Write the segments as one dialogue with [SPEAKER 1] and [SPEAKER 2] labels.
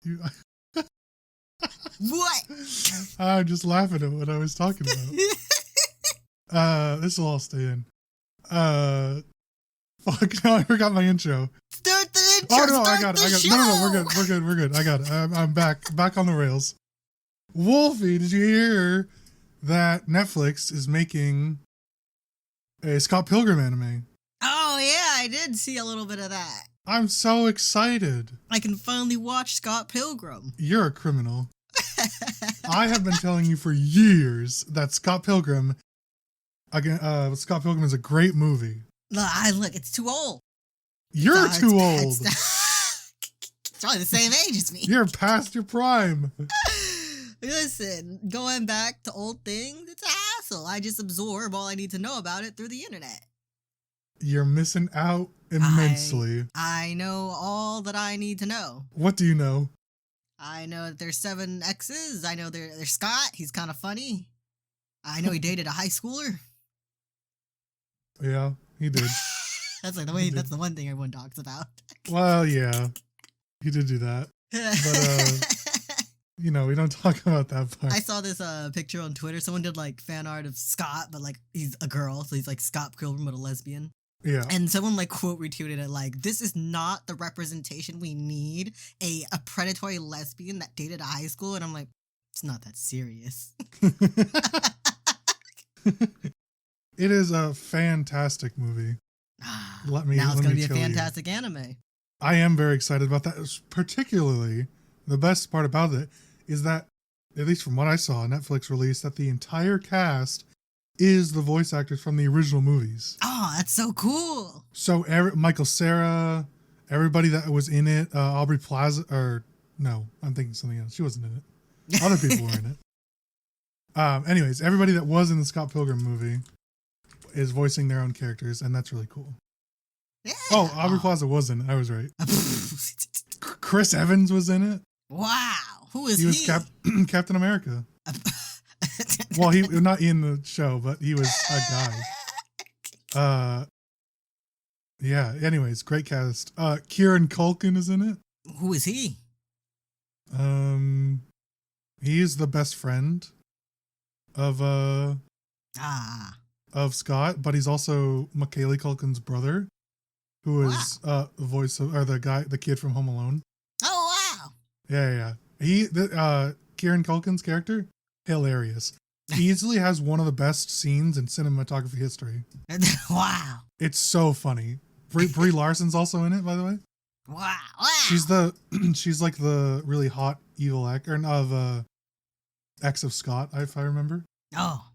[SPEAKER 1] You,
[SPEAKER 2] What?
[SPEAKER 1] I'm just laughing at what I was talking about. This will all stay in. Fuck, no, I forgot my intro.
[SPEAKER 2] Start the intro.
[SPEAKER 1] Oh, no, I got
[SPEAKER 2] it.
[SPEAKER 1] it. No, we're good. I got it. I'm back on the rails. Wolfie, did you hear that Netflix is making a Scott Pilgrim anime?
[SPEAKER 2] Oh, yeah, I did see a little bit of that.
[SPEAKER 1] I'm so excited.
[SPEAKER 2] I can finally watch Scott Pilgrim.
[SPEAKER 1] You're a criminal. I have been telling you for years that Scott Pilgrim is a great movie.
[SPEAKER 2] Look, it's too old.
[SPEAKER 1] You're too old.
[SPEAKER 2] It's probably the same age as me.
[SPEAKER 1] You're past your prime.
[SPEAKER 2] Listen, going back to old things, it's a hassle. I just absorb all I need to know about it through the internet.
[SPEAKER 1] You're missing out immensely.
[SPEAKER 2] I know all that I need to know.
[SPEAKER 1] What do you know?
[SPEAKER 2] I know that there's 7 exes. I know there's Scott. He's kind of funny. I know he dated a high schooler.
[SPEAKER 1] Yeah, he did.
[SPEAKER 2] That's the one thing everyone talks about.
[SPEAKER 1] Well, yeah, he did do that. But, we don't talk about that part.
[SPEAKER 2] I saw this picture on Twitter. Someone did like fan art of Scott, but like he's a girl, so he's like Scott Pilgrim but a lesbian.
[SPEAKER 1] Yeah.
[SPEAKER 2] And someone like quote retweeted it like, this is not the representation we need, a predatory lesbian that dated a high school. And I'm like, it's not that serious.
[SPEAKER 1] It is a fantastic movie.
[SPEAKER 2] Now it's going to be a fantastic anime.
[SPEAKER 1] I am very excited about that. Particularly, the best part about it is that, at least from what I saw, Netflix released that the entire cast is the voice actors from the original movies.
[SPEAKER 2] Oh, that's so cool.
[SPEAKER 1] So Michael Cera, everybody that was in it, Aubrey Plaza, no, I'm thinking something else. She wasn't in it. Other people were in it. Anyways, everybody that was in the Scott Pilgrim movie is voicing their own characters, and that's really cool.
[SPEAKER 2] Yeah.
[SPEAKER 1] Oh, Aubrey Plaza was in it. I was right. Chris Evans was in it.
[SPEAKER 2] Wow. Who is he?
[SPEAKER 1] He was Captain America. Well, he was not in the show, but he was a guy. Yeah, anyways, great cast. Kieran Culkin is in it.
[SPEAKER 2] Who is he?
[SPEAKER 1] He's the best friend of Scott, but he's also Macaulay Culkin's brother, who is the voice of, or the kid from Home Alone.
[SPEAKER 2] Oh wow!
[SPEAKER 1] Yeah. Kieran Culkin's character, hilarious. He easily has one of the best scenes in cinematography history.
[SPEAKER 2] Wow!
[SPEAKER 1] It's so funny. Brie Larson's also in it, by the way.
[SPEAKER 2] Wow!
[SPEAKER 1] She's like the really hot evil actor of ex of Scott, if I remember.
[SPEAKER 2] Oh.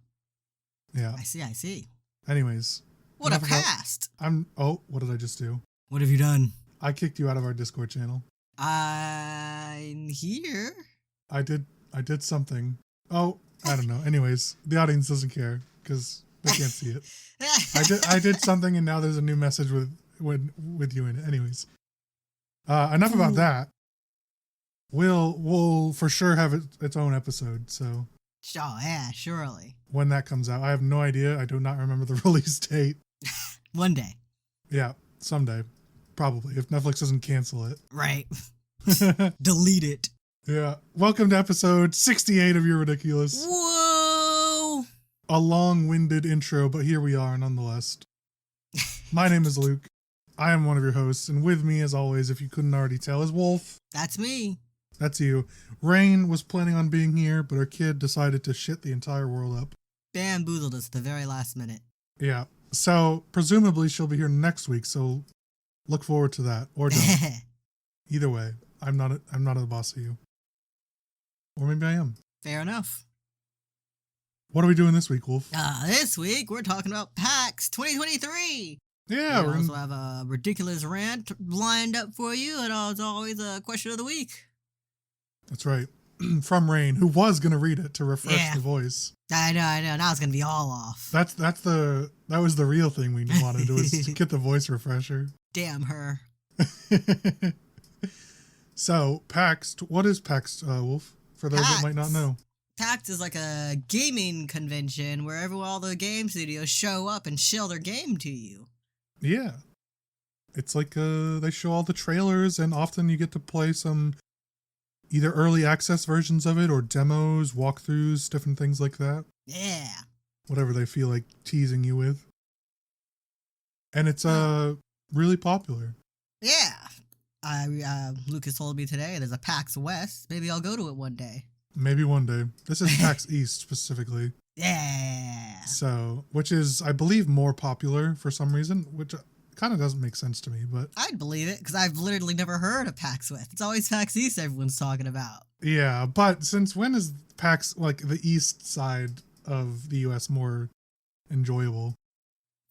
[SPEAKER 1] Yeah.
[SPEAKER 2] I see.
[SPEAKER 1] Anyways.
[SPEAKER 2] What a cast!
[SPEAKER 1] What did I just do?
[SPEAKER 2] What have you done?
[SPEAKER 1] I kicked you out of our Discord channel.
[SPEAKER 2] I'm here.
[SPEAKER 1] I did something. Oh, I don't know. Anyways, the audience doesn't care because they can't see it. I did something, and now there's a new message with you in it. Anyways, enough about that. We'll for sure have its own episode. So.
[SPEAKER 2] Oh yeah, surely.
[SPEAKER 1] When that comes out, I have no idea. I do not remember the release date.
[SPEAKER 2] One day.
[SPEAKER 1] Yeah, someday, probably if Netflix doesn't cancel it.
[SPEAKER 2] Right. Delete it.
[SPEAKER 1] Yeah. Welcome to episode 68 of You're Ridiculous.
[SPEAKER 2] Whoa!
[SPEAKER 1] A long-winded intro, but here we are nonetheless. My name is Luke. I am one of your hosts, and with me, as always, if you couldn't already tell, is Wolf.
[SPEAKER 2] That's me.
[SPEAKER 1] That's you. Rain was planning on being here, but her kid decided to shit the entire world up.
[SPEAKER 2] Bamboozled us at the very last minute.
[SPEAKER 1] Yeah. So, presumably, she'll be here next week, so look forward to that. Or don't. Either way, I'm not a boss of you. Or maybe I am.
[SPEAKER 2] Fair enough.
[SPEAKER 1] What are we doing this week, Wolf?
[SPEAKER 2] This week, we're talking about PAX 2023.
[SPEAKER 1] Yeah.
[SPEAKER 2] We also have a ridiculous rant lined up for you, and as always, a question of the week.
[SPEAKER 1] That's right. From Rain, who was going to read it to refresh the voice.
[SPEAKER 2] I know. Now it's going to be all off.
[SPEAKER 1] That was the real thing we wanted, was to get the voice refresher.
[SPEAKER 2] Damn her.
[SPEAKER 1] So, PAX, what is PAX, Wolf? For those that might not know.
[SPEAKER 2] PAX is like a gaming convention where all the game studios show up and show their game to you.
[SPEAKER 1] Yeah. It's like they show all the trailers, and often you get to play some either early access versions of it or demos, walkthroughs, different things like that.
[SPEAKER 2] Yeah.
[SPEAKER 1] Whatever they feel like teasing you with. And it's really popular.
[SPEAKER 2] Yeah. Lucas told me today there's a PAX West. Maybe I'll go to it one day.
[SPEAKER 1] Maybe one day. This is Pax East specifically.
[SPEAKER 2] Yeah.
[SPEAKER 1] So, which is, I believe, more popular for some reason, which kind of doesn't make sense to me, but
[SPEAKER 2] I'd believe it because I've literally never heard of PAX West. It's always PAX East everyone's talking about.
[SPEAKER 1] yeah. But since when is PAX, like the east side of the US, more enjoyable?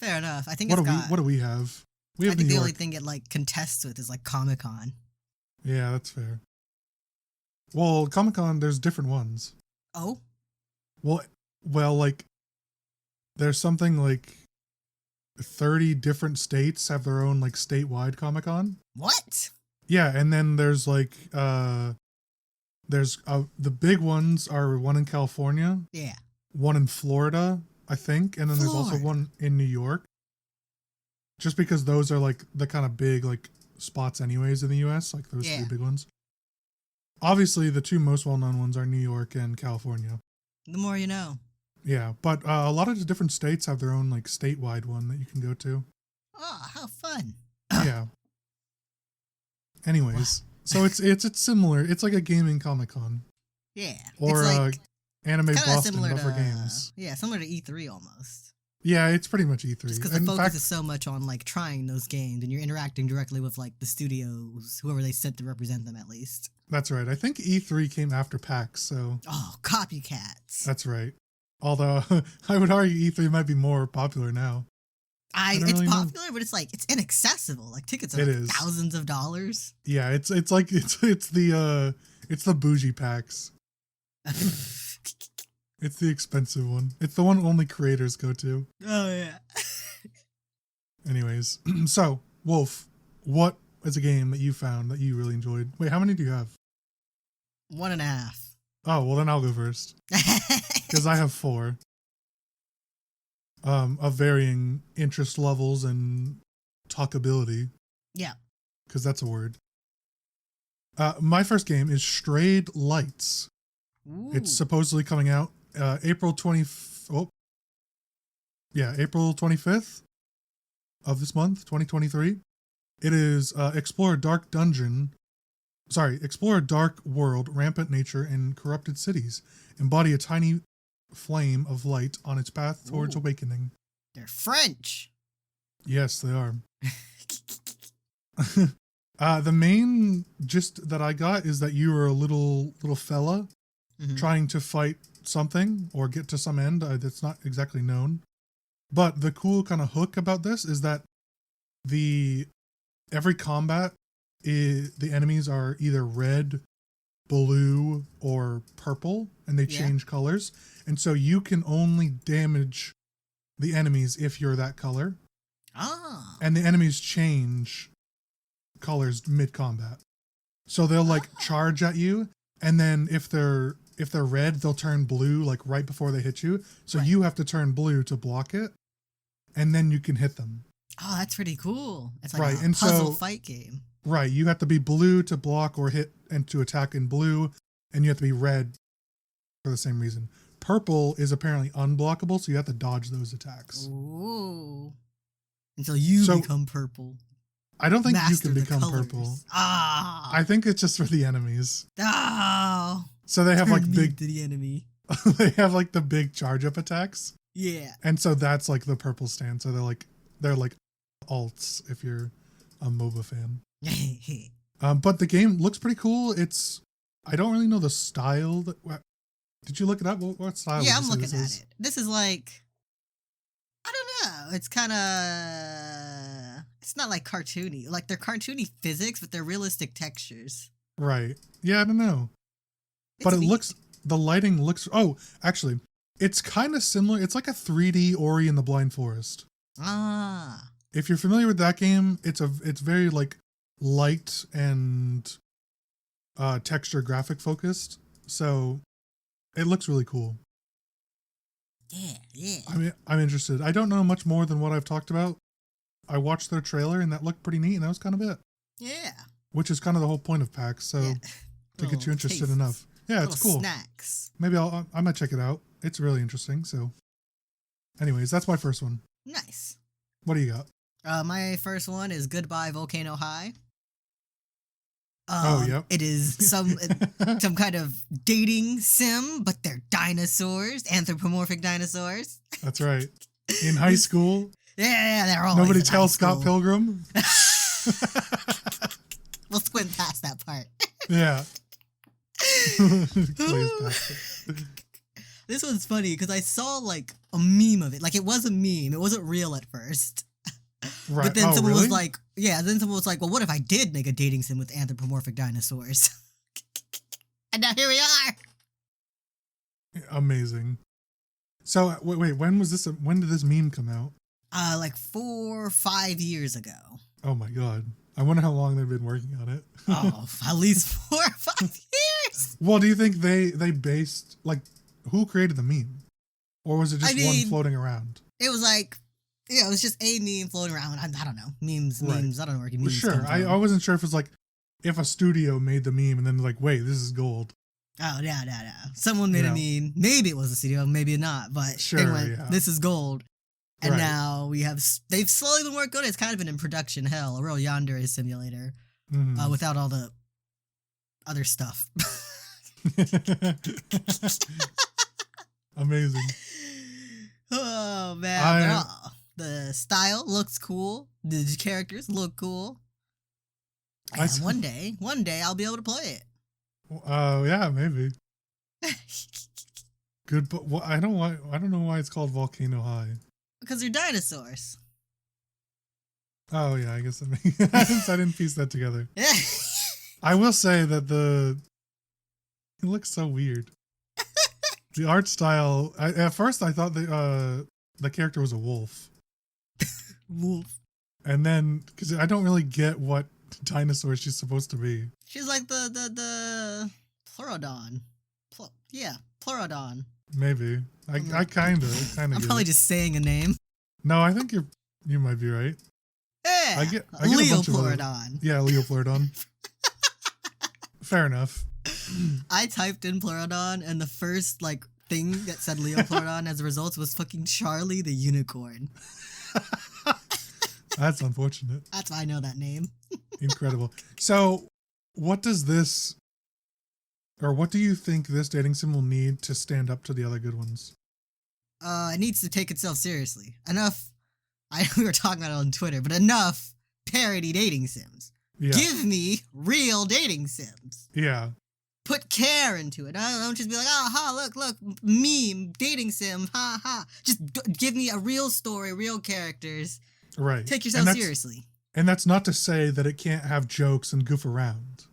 [SPEAKER 2] Fair enough. I think
[SPEAKER 1] What
[SPEAKER 2] it's
[SPEAKER 1] do we have? We have
[SPEAKER 2] I think
[SPEAKER 1] New
[SPEAKER 2] the
[SPEAKER 1] York.
[SPEAKER 2] only thing it like contests with is like Comic-Con.
[SPEAKER 1] Yeah, that's fair. Well, Comic-Con, there's different ones.
[SPEAKER 2] Oh?
[SPEAKER 1] Well, like there's something like 30 different states have their own like statewide Comic-Con.
[SPEAKER 2] What?
[SPEAKER 1] Yeah, and then there's like there's the big ones are one in California,
[SPEAKER 2] Yeah.
[SPEAKER 1] one in Florida, I think, and then there's also
[SPEAKER 2] Florida.
[SPEAKER 1] one in New York. Just because those are like the kind of big like spots anyways in the US, like those
[SPEAKER 2] Yeah.
[SPEAKER 1] three big ones. Obviously, the two most well-known ones are New York and California.
[SPEAKER 2] The more you know.
[SPEAKER 1] Yeah, but a lot of the different states have their own like statewide one that you can go to.
[SPEAKER 2] Oh, how fun.
[SPEAKER 1] Yeah. Anyways, so it's similar. It's like a gaming Comic-Con
[SPEAKER 2] Yeah.
[SPEAKER 1] or
[SPEAKER 2] it's like
[SPEAKER 1] Anime
[SPEAKER 2] kinda
[SPEAKER 1] Boston,
[SPEAKER 2] similar
[SPEAKER 1] but for
[SPEAKER 2] to
[SPEAKER 1] games.
[SPEAKER 2] Yeah, similar to E3 almost.
[SPEAKER 1] Yeah, it's pretty much E3.
[SPEAKER 2] Just because the
[SPEAKER 1] In
[SPEAKER 2] focus
[SPEAKER 1] fact,
[SPEAKER 2] is so much on like trying those games and you're interacting directly with like the studios, whoever they sent to represent them at least.
[SPEAKER 1] that's right. I think E3 came after PAX, so
[SPEAKER 2] Oh, copycats.
[SPEAKER 1] that's right. Although I would argue E3 might be more popular now. don't
[SPEAKER 2] It's
[SPEAKER 1] really know.
[SPEAKER 2] popular, but it's like it's inaccessible. Like tickets are
[SPEAKER 1] It
[SPEAKER 2] like
[SPEAKER 1] is.
[SPEAKER 2] thousands of dollars.
[SPEAKER 1] Yeah, it's like it's the bougie PAX. It's the expensive one. It's the one only creators go to.
[SPEAKER 2] Oh yeah.
[SPEAKER 1] Anyways, so Wolf, what is a game that you found that you really enjoyed? Wait, how many do you have?
[SPEAKER 2] 1.5.
[SPEAKER 1] Oh, well then I'll go first because I have 4. Of varying interest levels and talkability.
[SPEAKER 2] Yeah.
[SPEAKER 1] Because that's a word. My first game is Strayed Lights.
[SPEAKER 2] Ooh.
[SPEAKER 1] It's supposedly coming out April 25th of this month, 2023. It is explore a dark world, rampant nature, and corrupted cities. Embody a tiny flame of light on its path towards
[SPEAKER 2] Ooh.
[SPEAKER 1] awakening.
[SPEAKER 2] They're French.
[SPEAKER 1] Yes, they are. The main gist that I got is that you are a little fella
[SPEAKER 2] Mhm.
[SPEAKER 1] trying to fight something or get to some end that's not exactly known. But the cool kind of hook about this is that every combat the enemies are either red, blue, or purple, and they
[SPEAKER 2] Yeah.
[SPEAKER 1] change colors. And so you can only damage the enemies if you're that color.
[SPEAKER 2] Ah.
[SPEAKER 1] And the enemies change colors mid-combat. So they'll like charge at you, and then if they're red, they'll turn blue like right before they hit you. So
[SPEAKER 2] Right.
[SPEAKER 1] you have to turn blue to block it, and then you can hit them.
[SPEAKER 2] Oh, that's pretty cool. It's like
[SPEAKER 1] Right,
[SPEAKER 2] a
[SPEAKER 1] and
[SPEAKER 2] puzzle
[SPEAKER 1] so-
[SPEAKER 2] fight game.
[SPEAKER 1] Right, you have to be blue to block or hit and to attack in blue, and you have to be red for the same reason. Purple is apparently unblockable, so you have to dodge those attacks.
[SPEAKER 2] Ooh. Until you
[SPEAKER 1] So-
[SPEAKER 2] become purple.
[SPEAKER 1] I don't think you
[SPEAKER 2] Master
[SPEAKER 1] can
[SPEAKER 2] the
[SPEAKER 1] become
[SPEAKER 2] colors.
[SPEAKER 1] purple.
[SPEAKER 2] Ah.
[SPEAKER 1] I think it's just for the enemies.
[SPEAKER 2] Oh.
[SPEAKER 1] So they have like
[SPEAKER 2] Turn me
[SPEAKER 1] big
[SPEAKER 2] to the enemy.
[SPEAKER 1] they have like the big charge up attacks.
[SPEAKER 2] Yeah.
[SPEAKER 1] And so that's like the purple stand. So they're like alts if you're a MOBA fan. But the game looks pretty cool. I don't really know the style. Did you look it up? What style?
[SPEAKER 2] Yeah,
[SPEAKER 1] would
[SPEAKER 2] I'm
[SPEAKER 1] you say
[SPEAKER 2] looking
[SPEAKER 1] this
[SPEAKER 2] at
[SPEAKER 1] is?
[SPEAKER 2] it. This is like, I don't know. It's kind of, it's not like cartoony. Like they're cartoony physics, but they're realistic textures.
[SPEAKER 1] Right. Yeah, I don't know. But it
[SPEAKER 2] neat.
[SPEAKER 1] looks, the lighting looks, actually, it's kind of similar. It's like a 3D Ori in the Blind Forest.
[SPEAKER 2] Ah.
[SPEAKER 1] If you're familiar with that game, it's very like light and texture graphic focused. So it looks really cool.
[SPEAKER 2] Yeah.
[SPEAKER 1] I mean, I'm interested. I don't know much more than what I've talked about. I watched their trailer and that looked pretty neat, and that was kind of it.
[SPEAKER 2] Yeah.
[SPEAKER 1] Which is kind of the whole point of PAX. So
[SPEAKER 2] Yeah.
[SPEAKER 1] to get
[SPEAKER 2] Little
[SPEAKER 1] you interested
[SPEAKER 2] tastes.
[SPEAKER 1] enough. Yeah,
[SPEAKER 2] Little
[SPEAKER 1] it's cool.
[SPEAKER 2] snacks.
[SPEAKER 1] Maybe I might check it out. It's really interesting. So, anyways, that's my first one.
[SPEAKER 2] Nice.
[SPEAKER 1] What do you got?
[SPEAKER 2] My first one is Goodbye Volcano High.
[SPEAKER 1] Yep.
[SPEAKER 2] It is some kind of dating sim, but they're dinosaurs, anthropomorphic dinosaurs.
[SPEAKER 1] That's right. In high school,
[SPEAKER 2] Yeah, they're all.
[SPEAKER 1] nobody tells Scott Pilgrim.
[SPEAKER 2] We'll squint past that part.
[SPEAKER 1] Yeah. Glaze past it.
[SPEAKER 2] This one's funny because I saw like a meme of it. Like it was a meme. It wasn't real at first.
[SPEAKER 1] Right.
[SPEAKER 2] But then someone
[SPEAKER 1] really?
[SPEAKER 2] was like, then someone was like, well, what if I did make a dating sim with anthropomorphic dinosaurs? And now here we are.
[SPEAKER 1] Amazing. So wait, when did this meme come out?
[SPEAKER 2] Like 4 or 5 years ago.
[SPEAKER 1] Oh my god. I wonder how long they've been working on it.
[SPEAKER 2] Oh, at least 4 or 5 years.
[SPEAKER 1] Well, do you think they based, like, who created the meme? Or was it just one floating around?
[SPEAKER 2] It was like, yeah, it was just a meme floating around. I don't know. Memes. I don't know where memes
[SPEAKER 1] Sure.
[SPEAKER 2] come from.
[SPEAKER 1] I wasn't sure if it's like, if a studio made the meme and then like, wait, this is gold.
[SPEAKER 2] Oh, no. Someone made a meme. Maybe it was a studio, maybe not. But
[SPEAKER 1] sure,
[SPEAKER 2] they went, this is gold. And
[SPEAKER 1] right.
[SPEAKER 2] now they've slowly been working on it. It's kind of been in production hell, a real yandere simulator without all the other stuff.
[SPEAKER 1] Amazing.
[SPEAKER 2] Oh, man. The style looks cool. The characters look cool. And one day I'll be able to play it.
[SPEAKER 1] Yeah, maybe. Good, but I don't know why it's called Volcano High.
[SPEAKER 2] Because they're dinosaurs.
[SPEAKER 1] Oh yeah, I guess I didn't piece that together.
[SPEAKER 2] Yeah.
[SPEAKER 1] I will say that it looks so weird. The art style. At first, I thought the character was a wolf.
[SPEAKER 2] Wolf.
[SPEAKER 1] And then, because I don't really get what dinosaur she's supposed to be.
[SPEAKER 2] She's like the Pleurodon. Pleurodon.
[SPEAKER 1] Maybe. I kind of.
[SPEAKER 2] I'm probably just saying a name.
[SPEAKER 1] No, I think you might be right.
[SPEAKER 2] Yeah.
[SPEAKER 1] I get
[SPEAKER 2] Leopleurodon.
[SPEAKER 1] Yeah, Leopleurodon. Fair enough.
[SPEAKER 2] I typed in Pleurodon, and the first like thing that said Leopleurodon as a result was fucking Charlie the Unicorn.
[SPEAKER 1] That's unfortunate.
[SPEAKER 2] That's why I know that name.
[SPEAKER 1] Incredible. So, what do you think this dating sim will need to stand up to the other good ones?
[SPEAKER 2] It needs to take itself seriously. Enough. We were talking about it on Twitter, but enough parody dating sims.
[SPEAKER 1] Yeah.
[SPEAKER 2] Give me real dating sims.
[SPEAKER 1] Yeah.
[SPEAKER 2] Put care into it. I don't just be like, look, meme, dating sim, ha ha. Just give me a real story, real characters.
[SPEAKER 1] Right.
[SPEAKER 2] Take yourself seriously.
[SPEAKER 1] And that's not to say that it can't have jokes and goof around.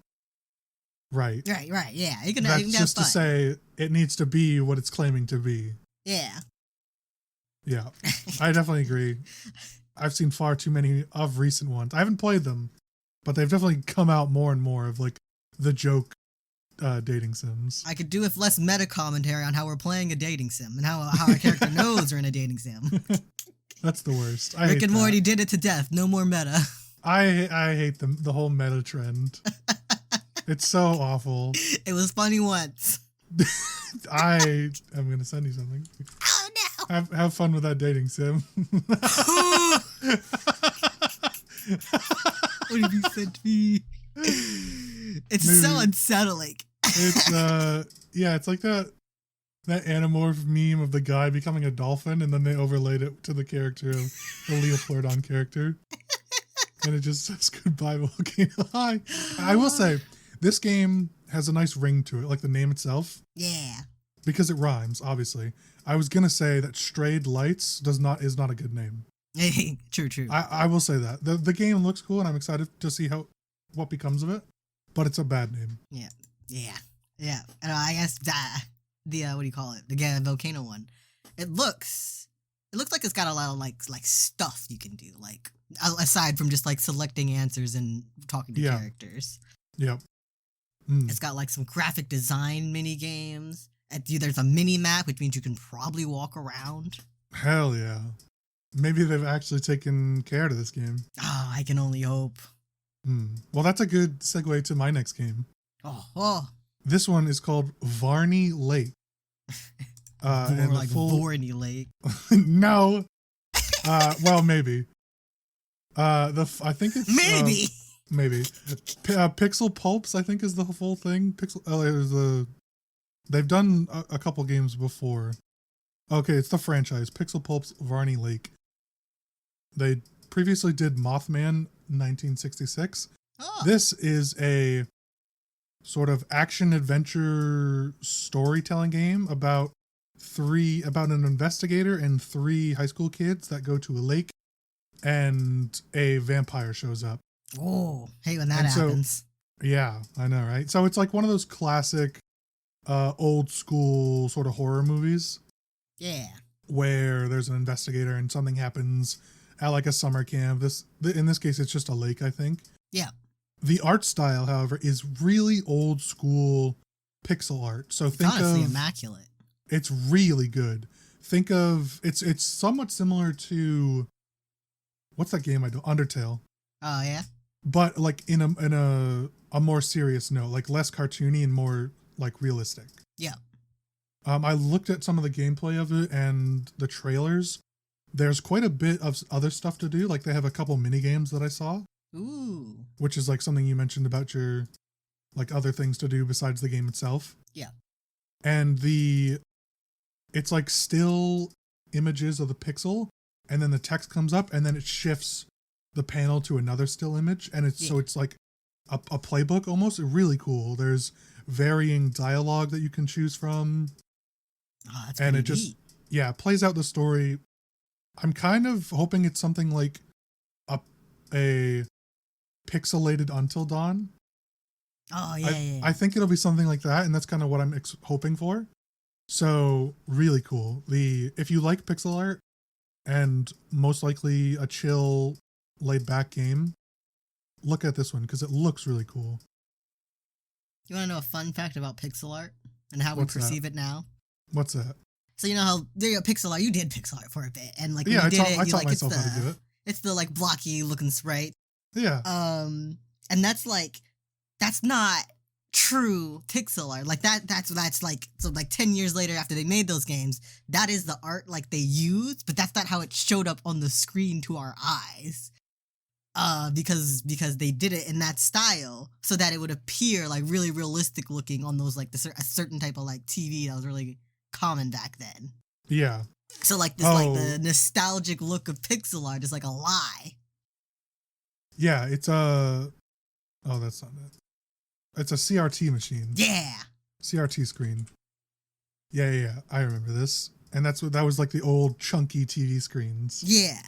[SPEAKER 1] Right.
[SPEAKER 2] Right, yeah.
[SPEAKER 1] That's just to say it needs to be what it's claiming to be.
[SPEAKER 2] Yeah.
[SPEAKER 1] Yeah. I definitely agree. I've seen far too many of recent ones. I haven't played them, but they've definitely come out more and more of like the joke dating sims.
[SPEAKER 2] I could do with less meta commentary on how we're playing a dating sim and how our character knows we're in a dating sim.
[SPEAKER 1] That's the worst.
[SPEAKER 2] Rick and Morty did it to death. No more meta.
[SPEAKER 1] I hate the whole meta trend. It's so awful.
[SPEAKER 2] It was funny once.
[SPEAKER 1] I am gonna send you something.
[SPEAKER 2] Oh no!
[SPEAKER 1] Have fun with that dating sim.
[SPEAKER 2] What have you sent me? It's so unsettling.
[SPEAKER 1] It's it's like that Animorph meme of the guy becoming a dolphin, and then they overlaid it to the character of the Leopleurodon character, and it just says "Goodbye Volcano High." I will say, this game has a nice ring to it, like the name itself.
[SPEAKER 2] Yeah.
[SPEAKER 1] Because it rhymes, obviously. I was gonna say that Strayed Lights is not a good name.
[SPEAKER 2] True.
[SPEAKER 1] I will say that the game looks cool, and I'm excited to see what becomes of it. But it's a bad name.
[SPEAKER 2] Yeah. And I guess the what do you call it? The volcano one. It looks like it's got a lot of like stuff you can do, like aside from just like selecting answers and talking to characters.
[SPEAKER 1] Yep.
[SPEAKER 2] It's got like some graphic design mini games. There's a mini map, which means you can probably walk around.
[SPEAKER 1] Hell yeah. Maybe they've actually taken care to this game.
[SPEAKER 2] Oh, I can only hope.
[SPEAKER 1] Well, that's a good segue to my next game.
[SPEAKER 2] Oh.
[SPEAKER 1] This one is called Varney Lake.
[SPEAKER 2] More like Vorney Lake.
[SPEAKER 1] No. Well, maybe. I think it's
[SPEAKER 2] maybe.
[SPEAKER 1] Maybe. Pixel Pulps, I think, is the full thing. They've done a couple games before. Okay, it's the franchise. Pixel Pulps Varney Lake. They previously did Mothman 1966.
[SPEAKER 2] Oh.
[SPEAKER 1] This is a sort of action adventure storytelling game about an investigator and 3 high school kids that go to a lake and a vampire shows up.
[SPEAKER 2] Oh, hate when that happens.
[SPEAKER 1] Yeah, I know, right? So it's like one of those classic old school sort of horror movies.
[SPEAKER 2] Yeah.
[SPEAKER 1] Where there's an investigator and something happens at like a summer camp. In this case, it's just a lake, I think.
[SPEAKER 2] Yeah.
[SPEAKER 1] The art style, however, is really old school pixel art. So
[SPEAKER 2] it's honestly immaculate.
[SPEAKER 1] It's really good. Think of it's somewhat similar to what's that game I do? Undertale.
[SPEAKER 2] Oh yeah.
[SPEAKER 1] But like in a more serious note, like less cartoony and more like realistic.
[SPEAKER 2] Yeah.
[SPEAKER 1] I looked at some of the gameplay of it and the trailers. There's quite a bit of other stuff to do. Like they have a couple mini games that I saw.
[SPEAKER 2] Ooh.
[SPEAKER 1] Which is like something you mentioned about your like other things to do besides the game itself.
[SPEAKER 2] Yeah. And
[SPEAKER 1] it's like still images of the pixel, and then the text comes up, and then it shifts the panel to another still image, and so it's like a playbook almost. Really cool. There's varying dialogue that you can choose from.
[SPEAKER 2] Oh, that's
[SPEAKER 1] and it
[SPEAKER 2] neat.
[SPEAKER 1] just plays out the story. I'm kind of hoping it's something like a pixelated Until Dawn.
[SPEAKER 2] Oh yeah,
[SPEAKER 1] I think it'll be something like that, and that's kind of what I'm hoping for. So really cool. If you like pixel art and most likely a chill, laid back game, look at this one because it looks really cool.
[SPEAKER 2] You want to know a fun fact about pixel art and how we perceive it now?
[SPEAKER 1] What's that?
[SPEAKER 2] So you know how pixel art, you did pixel art for a bit, and like
[SPEAKER 1] I taught myself how to do it.
[SPEAKER 2] It's the like blocky looking sprite.
[SPEAKER 1] Yeah.
[SPEAKER 2] And that's not true pixel art. Like that's like, so like 10 years later after they made those games, that is the art like they used, but that's not how it showed up on the screen to our eyes. Because they did it in that style so that it would appear like really realistic looking on those like a certain type of like TV that was really common back then.
[SPEAKER 1] Yeah.
[SPEAKER 2] So like this like the nostalgic look of pixel art is like a lie.
[SPEAKER 1] Yeah, it's that's not it. It's a CRT machine.
[SPEAKER 2] Yeah.
[SPEAKER 1] CRT screen. Yeah. I remember this. And that was like the old chunky TV screens.
[SPEAKER 2] Yeah.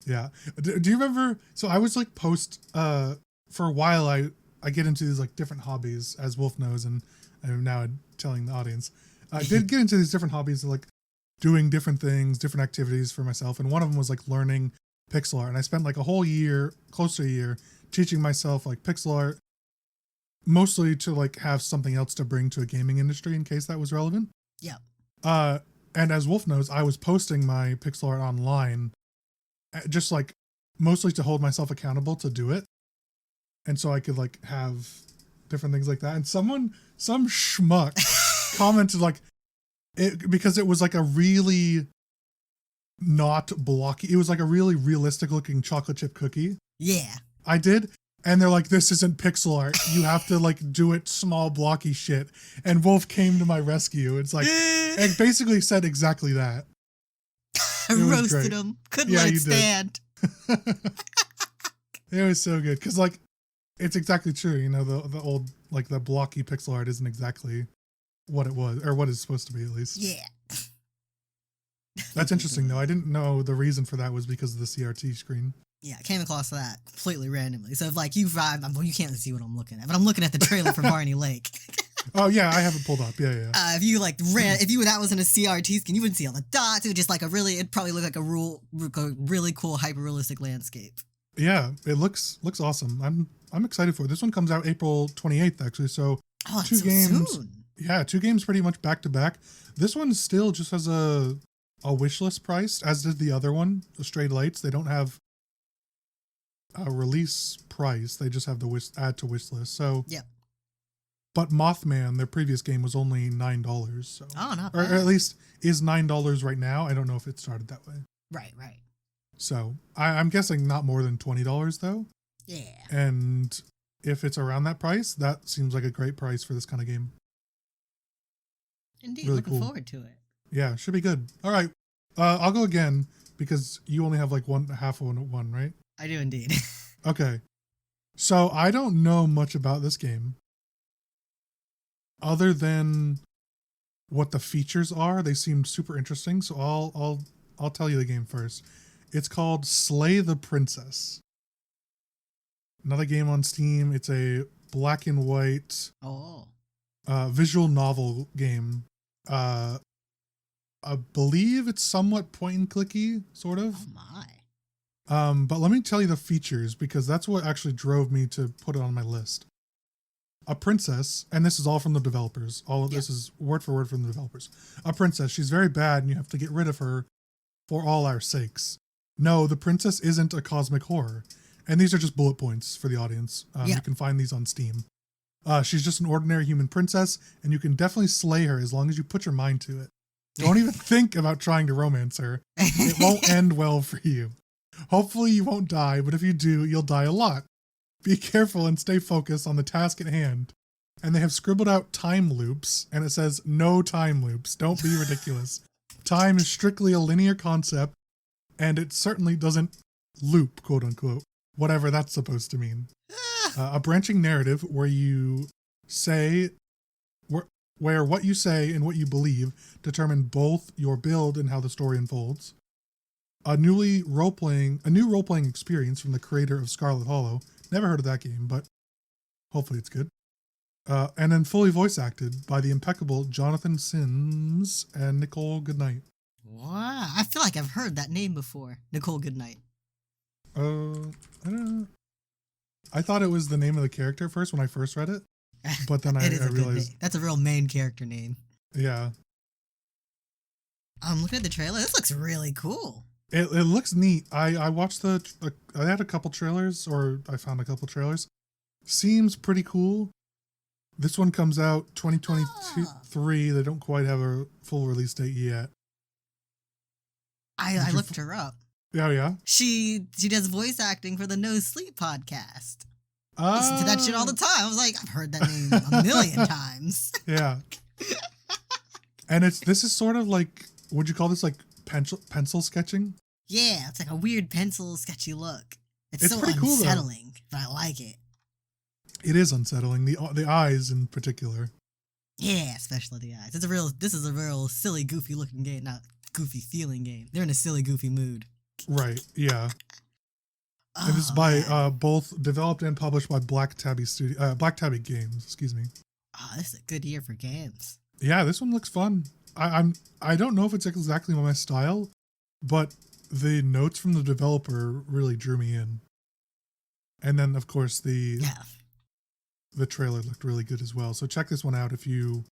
[SPEAKER 1] Yeah. Do you remember? So I was like for a while I get into these like different hobbies, as Wolf knows, and I'm now telling the audience. I did get into these different hobbies of like doing different things, different activities for myself. And one of them was like learning pixel art. And I spent like a whole year, close to a year, teaching myself like pixel art, mostly to like have something else to bring to a gaming industry in case that was relevant.
[SPEAKER 2] Yeah.
[SPEAKER 1] And as Wolf knows, I was posting my pixel art online just like mostly to hold myself accountable to do it. And so I could like have different things like that. And some schmuck commented like because it was like a really not blocky. It was like a really realistic looking chocolate chip cookie.
[SPEAKER 2] Yeah.
[SPEAKER 1] I did. And they're like, this isn't pixel art. You have to like do it small blocky shit. And Wolf came to my rescue. It's like, and basically said exactly that.
[SPEAKER 2] I roasted him. Couldn't let it stand.
[SPEAKER 1] It was so good. Cause like, it's exactly true. You know, the old, like the blocky pixel art isn't exactly what it was, or what it's supposed to be at least.
[SPEAKER 2] Yeah.
[SPEAKER 1] That's interesting though. I didn't know the reason for that was because of the CRT screen.
[SPEAKER 2] Yeah, I came across that completely randomly. So if like you can't see what I'm looking at, but I'm looking at the trailer for Varney Lake.
[SPEAKER 1] Oh yeah, I have it pulled up. Yeah.
[SPEAKER 2] If you like that was in a CRT skin, you wouldn't see all the dots. It would just like it'd probably look like a really cool hyper realistic landscape.
[SPEAKER 1] Yeah, it looks awesome. I'm excited for it. This one comes out April 28th actually. So
[SPEAKER 2] two games. Soon.
[SPEAKER 1] Yeah, 2 games pretty much back to back. This one still just has a wish list price, as did the other one, the Stray Lights. They don't have a release price. They just have the add to wish list. So
[SPEAKER 2] yeah,
[SPEAKER 1] But Mothman, their previous game, was only $9. So,
[SPEAKER 2] Oh, not
[SPEAKER 1] or
[SPEAKER 2] bad.
[SPEAKER 1] at least is $9 right now. I don't know if it started that way.
[SPEAKER 2] Right.
[SPEAKER 1] So I'm guessing not more than $20 though.
[SPEAKER 2] Yeah.
[SPEAKER 1] And if it's around that price, that seems like a great price for this kind of game.
[SPEAKER 2] Indeed,
[SPEAKER 1] Really
[SPEAKER 2] looking
[SPEAKER 1] cool.
[SPEAKER 2] forward to it.
[SPEAKER 1] Yeah, should be good. All right, I'll go again because you only have like half of one, right?
[SPEAKER 2] I do indeed.
[SPEAKER 1] Okay. So I don't know much about this game other than what the features are. They seemed super interesting, so I'll tell you the game first. It's called Slay the Princess. Another game on Steam. It's a black and white visual novel game. I believe it's somewhat point and clicky, sort of.
[SPEAKER 2] Oh my.
[SPEAKER 1] But let me tell you the features because that's what actually drove me to put it on my list. A princess, and this is all from the developers. All of this is word for word from the developers. A princess, she's very bad and you have to get rid of her for all our sakes. No, the princess isn't a cosmic horror. And these are just bullet points for the audience. You can find these on Steam. She's just an ordinary human princess, and you can definitely slay her as long as you put your mind to it. Don't even think about trying to romance her. It won't end well for you. Hopefully you won't die, but if you do, you'll die a lot. Be careful and stay focused on the task at hand. And they have scribbled out time loops, and it says, no time loops. Don't be ridiculous. Time is strictly a linear concept, and it certainly doesn't loop, quote unquote, whatever that's supposed to mean. A branching narrative where you say, where what you say and what you believe determine both your build and how the story unfolds. A new role-playing experience from the creator of Scarlet Hollow. Never heard of that game, but hopefully it's good. And then fully voice acted by the impeccable Jonathan Sims and Nicole Goodnight.
[SPEAKER 2] Wow, I feel like I've heard that name before. Nicole Goodnight.
[SPEAKER 1] I don't know. I thought it was the name of the character first when I first read it, but then I realized
[SPEAKER 2] that's a real main character name.
[SPEAKER 1] Yeah.
[SPEAKER 2] I'm looking at the trailer. This looks really cool.
[SPEAKER 1] It looks neat. I watched I had a couple trailers, or I found a couple trailers. Seems pretty cool. This one comes out 2023. They don't quite have a full release date yet.
[SPEAKER 2] I looked her up.
[SPEAKER 1] Oh, yeah?
[SPEAKER 2] She does voice acting for the No Sleep podcast. I listen to that shit all the time. I was like, I've heard that name a million times.
[SPEAKER 1] Yeah. And this is sort of like, would you call this like pencil sketching?
[SPEAKER 2] Yeah, it's like a weird pencil sketchy look. It's so
[SPEAKER 1] pretty cool,
[SPEAKER 2] unsettling, but I like it.
[SPEAKER 1] It is unsettling. The eyes in particular.
[SPEAKER 2] Yeah, especially the eyes. This is a real silly, goofy looking game, not goofy feeling game. They're in a silly, goofy mood. Right,
[SPEAKER 1] yeah. And this is by both developed and published by Black Tabby Games, excuse me.
[SPEAKER 2] Oh, this is a good year for games.
[SPEAKER 1] Yeah, this one looks fun. I don't know if it's exactly my style, but the notes from the developer really drew me in. And then of course the trailer looked really good as well. So check this one out if you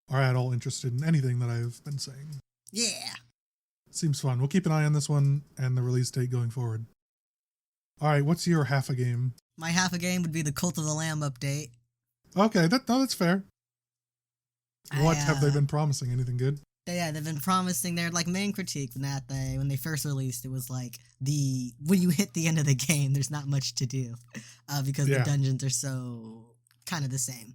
[SPEAKER 1] are at all interested in anything that I've been saying.
[SPEAKER 2] Yeah.
[SPEAKER 1] Seems fun. We'll keep an eye on this one and the release date going forward. All right, what's your half a game?
[SPEAKER 2] My half a game would be the Cult of the Lamb update.
[SPEAKER 1] Okay, that's fair. What have they been promising? Anything good?
[SPEAKER 2] Yeah, they've been promising their main critique when they first released it was when you hit the end of the game, there's not much to do because the dungeons are so kind of the same.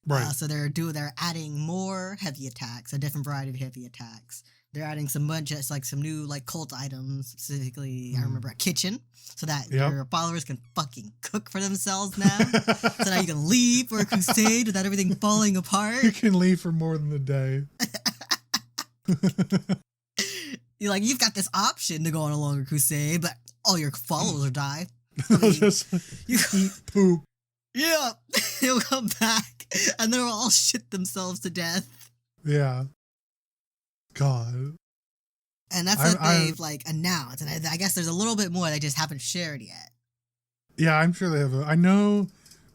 [SPEAKER 1] Right.
[SPEAKER 2] So they're adding more heavy attacks, a different variety of heavy attacks. They're adding some new cult items, specifically I remember a kitchen, so that your followers can fucking cook for themselves now. So now you can leave for a crusade without everything falling apart.
[SPEAKER 1] You can leave for more than a day.
[SPEAKER 2] You've got this option to go on a longer crusade, but all your followers will die. I mean,
[SPEAKER 1] you eat poop.
[SPEAKER 2] Yeah, they'll come back and they'll all shit themselves to death.
[SPEAKER 1] Yeah. God.
[SPEAKER 2] And that's what they've announced. And I guess there's a little bit more they just haven't shared yet.
[SPEAKER 1] Yeah, I'm sure they have. I know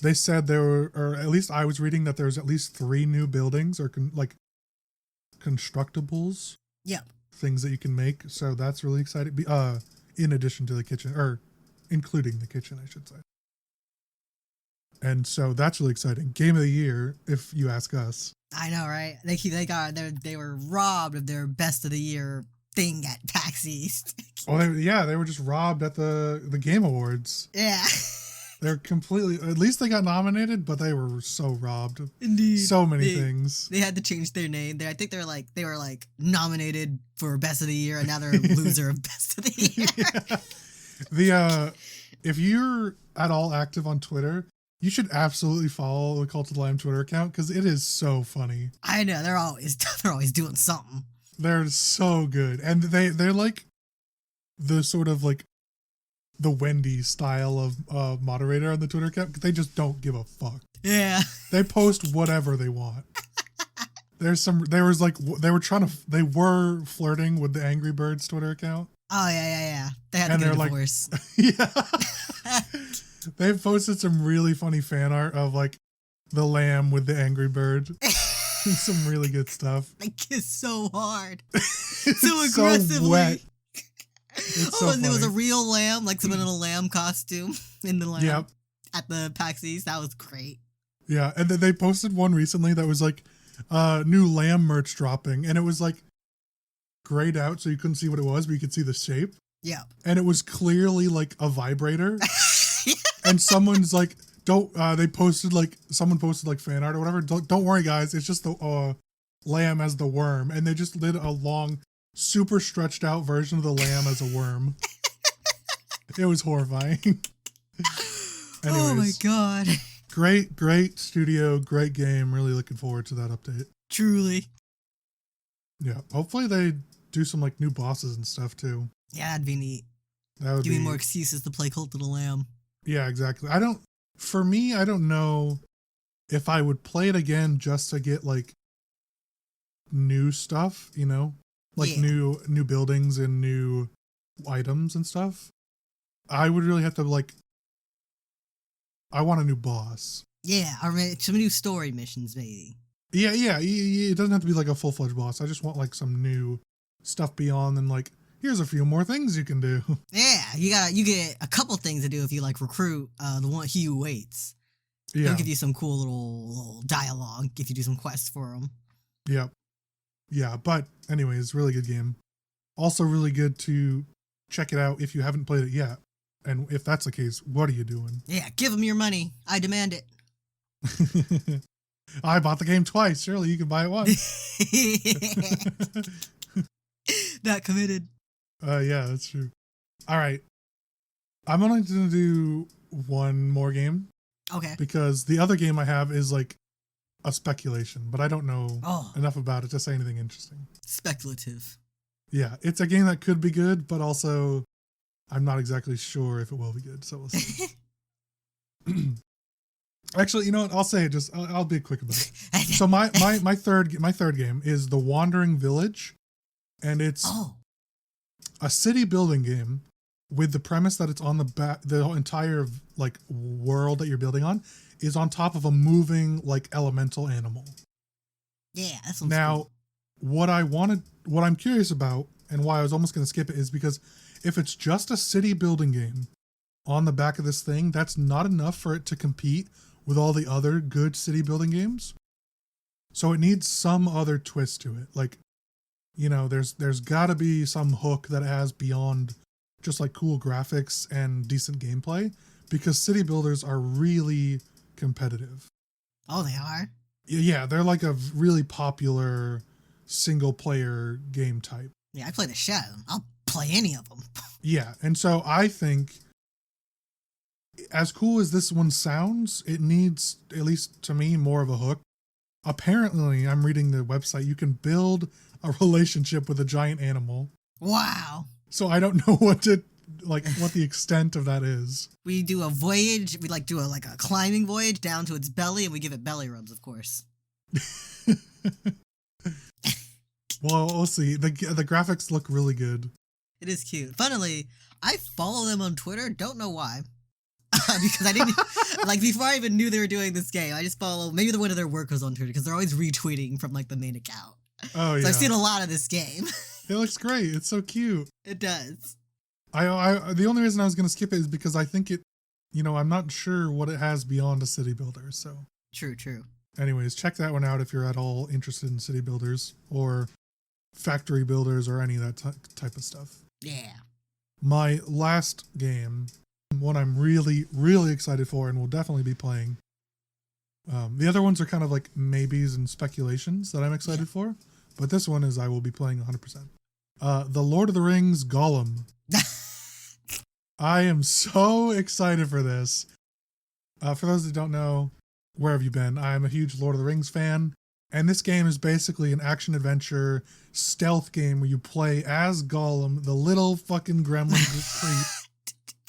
[SPEAKER 1] they said there were, or at least I was reading that there's at least 3 new buildings or constructibles.
[SPEAKER 2] Yeah.
[SPEAKER 1] Things that you can make. So that's really exciting. In addition to the kitchen, or including the kitchen, I should say. And so that's really exciting. Game of the year, if you ask us.
[SPEAKER 2] I know, right? They were robbed of their best of the year thing at PAX East.
[SPEAKER 1] Oh, they were just robbed at the Game Awards.
[SPEAKER 2] Yeah.
[SPEAKER 1] They're completely, at least they got nominated, but they were so robbed.
[SPEAKER 2] Indeed.
[SPEAKER 1] So many things.
[SPEAKER 2] They had to change their name. I think they were like nominated for best of the year, and now they're loser of best of the year.
[SPEAKER 1] Yeah. If you're at all active on Twitter, you should absolutely follow the Cult of the Lamb Twitter account because it is so funny.
[SPEAKER 2] I know, they're always doing something.
[SPEAKER 1] They're so good. And they're like the sort of like the Wendy style of moderator on the Twitter account. They just don't give a fuck.
[SPEAKER 2] Yeah.
[SPEAKER 1] They post whatever they want. They were flirting with the Angry Birds Twitter account.
[SPEAKER 2] Oh yeah. They had to get a divorce.
[SPEAKER 1] Yeah. They've posted some really funny fan art of like the lamb with the angry bird. Some really good stuff.
[SPEAKER 2] They kiss so hard. So aggressively.
[SPEAKER 1] So wet.
[SPEAKER 2] And there was a real lamb, like someone in a lamb costume in the lamb.
[SPEAKER 1] Yep.
[SPEAKER 2] At the PAX East. That was great.
[SPEAKER 1] Yeah, and then they posted one recently that was like new lamb merch dropping, and it was like grayed out so you couldn't see what it was, but you could see the shape.
[SPEAKER 2] Yeah.
[SPEAKER 1] And it was clearly like a vibrator. And someone's like, someone posted like fan art or whatever. Don't worry, guys. It's just the lamb as the worm. And they just did a long, super stretched out version of the lamb as a worm. It was horrifying. Anyways,
[SPEAKER 2] oh my God.
[SPEAKER 1] Great studio, great game. Really looking forward to that update.
[SPEAKER 2] Truly.
[SPEAKER 1] Yeah. Hopefully they do some like new bosses and stuff too.
[SPEAKER 2] Yeah, that'd be neat.
[SPEAKER 1] That would
[SPEAKER 2] give me more excuses to play Cult of the Lamb.
[SPEAKER 1] Yeah, exactly. I don't know if I would play it again just to get like new stuff, you know, like new buildings and new items and stuff. I would really have to like, I want a new boss.
[SPEAKER 2] Yeah, or some new story missions maybe.
[SPEAKER 1] Yeah. It doesn't have to be like a full-fledged boss. I just want like some new stuff beyond and like, here's a few more things you can do.
[SPEAKER 2] Yeah, you get a couple things to do if you like recruit the one he who waits.
[SPEAKER 1] Yeah.
[SPEAKER 2] They'll give you some cool little dialogue if you do some quests for them.
[SPEAKER 1] Yep. Yeah, but anyways, really good game. Also really good to check it out if you haven't played it yet. And if that's the case, what are you doing?
[SPEAKER 2] Yeah, give them your money. I demand it.
[SPEAKER 1] I bought the game twice. Surely you can buy it once.
[SPEAKER 2] Not committed.
[SPEAKER 1] Yeah, that's true. All right. I'm only going to do one more game.
[SPEAKER 2] Okay.
[SPEAKER 1] Because the other game I have is like a speculation, but I don't know enough about it to say anything interesting.
[SPEAKER 2] Speculative.
[SPEAKER 1] Yeah, it's a game that could be good, but also I'm not exactly sure if it will be good, so we'll see. Actually, you know what? I'll say it. I'll be quick about it. So my third game is The Wandering Village, and it's a city building game with the premise that it's on the entire like world that you're building on is on top of a moving like elemental animal.
[SPEAKER 2] Yeah, that sounds
[SPEAKER 1] cool. What I'm curious about and why I was almost going to skip it is because if it's just a city building game on the back of this thing, that's not enough for it to compete with all the other good city building games. So it needs some other twist to it. Like, you know, there's got to be some hook that it has beyond just like cool graphics and decent gameplay, because city builders are really competitive.
[SPEAKER 2] Oh, they are?
[SPEAKER 1] Yeah, they're like a really popular single player game type.
[SPEAKER 2] Yeah, I play the shit out of them. I'll play any of them.
[SPEAKER 1] Yeah, and so I think as cool as this one sounds, it needs, at least to me, more of a hook. Apparently, I'm reading the website, you can build a relationship with a giant animal.
[SPEAKER 2] Wow.
[SPEAKER 1] So I don't know what the extent of that is.
[SPEAKER 2] We do a voyage, we do a climbing voyage down to its belly, and we give it belly rubs, of course.
[SPEAKER 1] Well, we'll see. The graphics look really good.
[SPEAKER 2] It is cute. Funnily, I follow them on Twitter, don't know why. Because I didn't, before I even knew they were doing this game, I just follow, maybe one of their workers on Twitter, because they're always retweeting from, the main account.
[SPEAKER 1] Oh, yeah.
[SPEAKER 2] So I've seen a lot of this game.
[SPEAKER 1] It looks great. It's so cute.
[SPEAKER 2] It does.
[SPEAKER 1] The only reason I was going to skip it is because I think I'm not sure what it has beyond a city builder. So
[SPEAKER 2] True.
[SPEAKER 1] anyways, check that one out if you're at all interested in city builders or factory builders or any of that type of stuff.
[SPEAKER 2] Yeah.
[SPEAKER 1] My last game, one I'm really, really excited for and will definitely be playing. The other ones are kind of like maybes and speculations that I'm excited for, but this one is I will be playing 100%. The Lord of the Rings Gollum. I am so excited for this. For those that don't know, where have you been? I'm a huge Lord of the Rings fan, and this game is basically an action-adventure stealth game where you play as Gollum, the little fucking gremlin creep.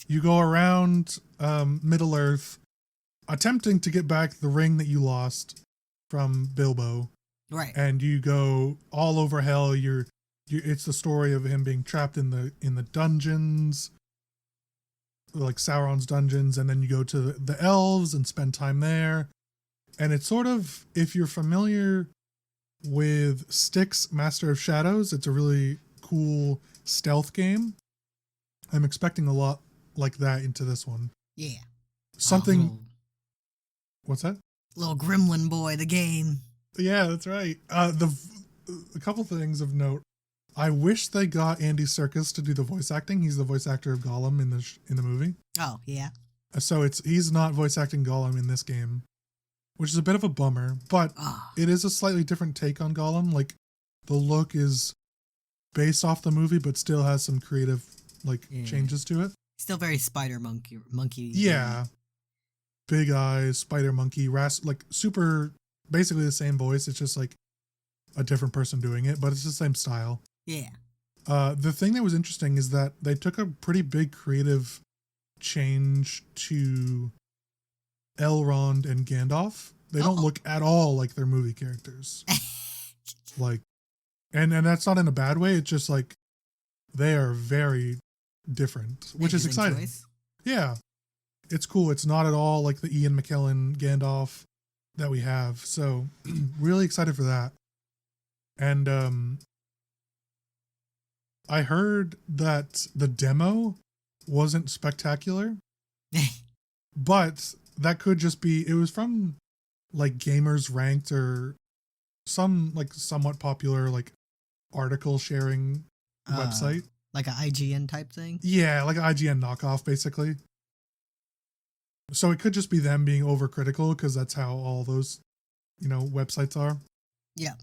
[SPEAKER 1] You go around Middle-earth, attempting to get back the ring that you lost from Bilbo.
[SPEAKER 2] Right.
[SPEAKER 1] And you go all over hell. It's the story of him being trapped in the dungeons, like Sauron's dungeons, and then you go to the elves and spend time there. And it's sort of, if you're familiar with Styx Master of Shadows, it's a really cool stealth game. I'm expecting a lot like that into this one.
[SPEAKER 2] Yeah.
[SPEAKER 1] Something. What's that?
[SPEAKER 2] Little gremlin boy, the game.
[SPEAKER 1] Yeah, that's right. A couple things of note. I wish they got Andy Serkis to do the voice acting. He's the voice actor of Gollum in the movie.
[SPEAKER 2] Oh, yeah.
[SPEAKER 1] So he's not voice acting Gollum in this game, which is a bit of a bummer, but it is a slightly different take on Gollum. Like, the look is based off the movie, but still has some creative changes to it.
[SPEAKER 2] Still very spider monkey.
[SPEAKER 1] Yeah. Big eyes, spider monkey, super, basically the same voice. It's just like a different person doing it, but it's the same style.
[SPEAKER 2] Yeah.
[SPEAKER 1] The thing that was interesting is that they took a pretty big creative change to Elrond and Gandalf. They don't look at all like their movie characters. And that's not in a bad way. It's just like they are very different, which is exciting. Choice. Yeah. It's cool. It's not at all like the Ian McKellen Gandalf that we have. So really excited for that. And I heard that the demo wasn't spectacular, but that could just be, it was from like Gamers Ranked or some like somewhat popular like article sharing website.
[SPEAKER 2] Like an IGN type thing?
[SPEAKER 1] Yeah, like an IGN knockoff basically. So it could just be them being overcritical because that's how all those, websites are.
[SPEAKER 2] Yeah.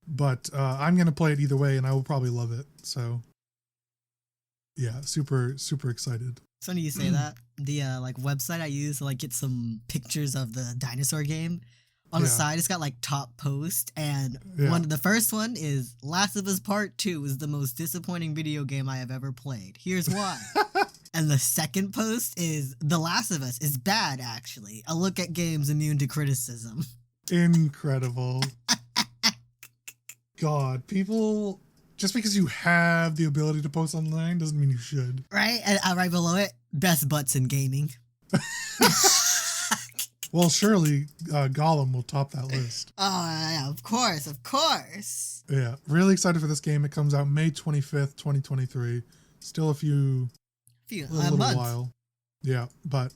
[SPEAKER 1] But I'm going to play it either way and I will probably love it. So yeah, super, super excited.
[SPEAKER 2] It's funny you say that. The website I use to get some pictures of the dinosaur game. On the side, it's got top post, and the first one is Last of Us Part 2 is the most disappointing video game I have ever played. Here's why. And the second post is The Last of Us is bad, actually. A look at games immune to criticism.
[SPEAKER 1] Incredible. God, people, just because you have the ability to post online doesn't mean you should.
[SPEAKER 2] Right? And right below it, best butts in gaming.
[SPEAKER 1] Well, surely Gollum will top that list.
[SPEAKER 2] Oh, yeah, of course.
[SPEAKER 1] Yeah, really excited for this game. It comes out May 25th, 2023. Still a little while. Yeah, but